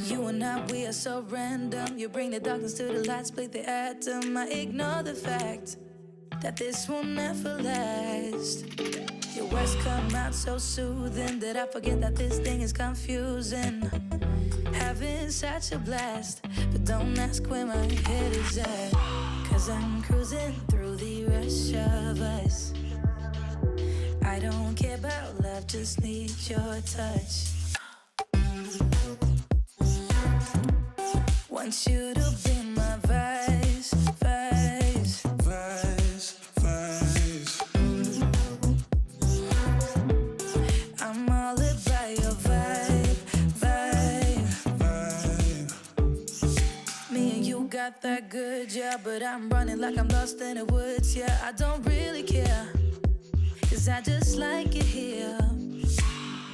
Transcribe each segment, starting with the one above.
You and I, we are so random. You bring the darkness to the light, split the atom. I ignore the fact that this will never last. Your words come out so soothing that I forget that this thing is confusing. Having such a blast, but don't ask where my head is at. Cause I'm cruising through the rush of us. I don't care about love, just need your touch. Want you to be my vice, vice, vice, vice. I'm all about your vibe, vibe, vibe. Me and you got that good, yeah, but I'm running like I'm lost in the woods, yeah. I don't really care, cause I just like it here.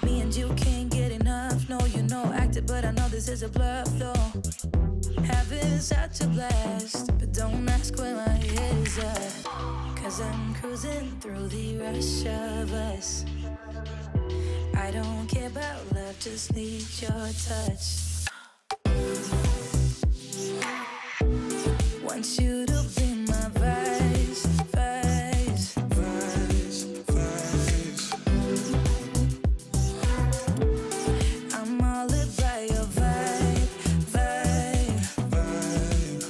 Me and you can't get enough, no, you know, acted, but I know this is a bluff, though. Having such a blast, but don't ask where my head is at. Cause I'm cruising through the rush of us. I don't care about love, just need your touch. Want you to be my vice, vice, vice, vice. I'm all about your vibe, vibe, vibe.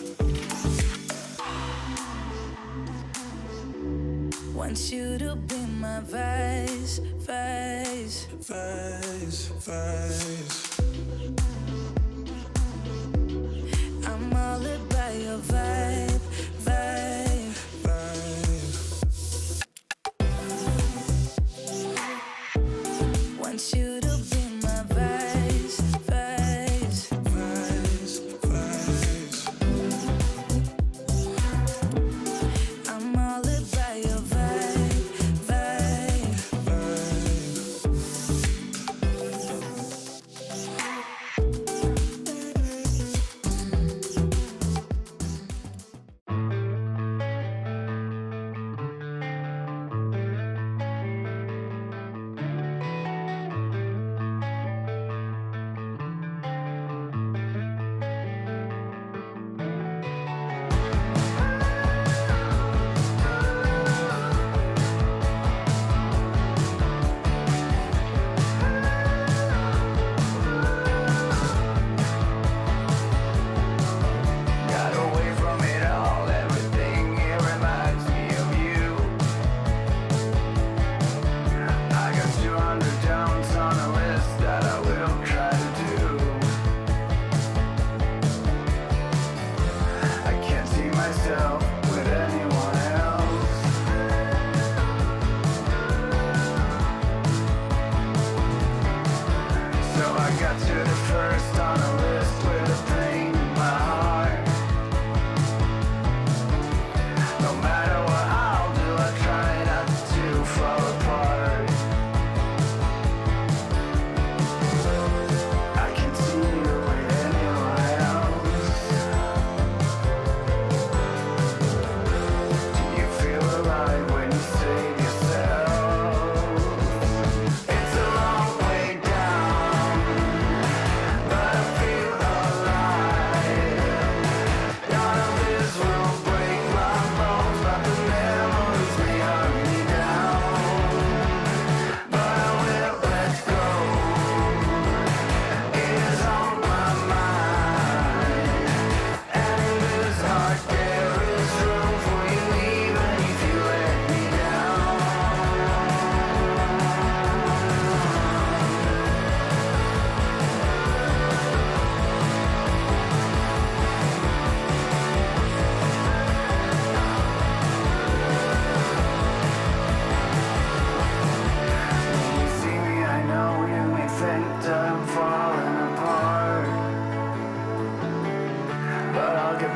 Want you to be my vice, vice, vice, vice. I'm all about your vibe, vibe, vibe. Want you to be my vice, vice, vice, vice. I'm all about your vibe, vibe,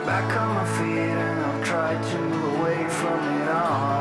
back on my feet and I'll try to move away from it all.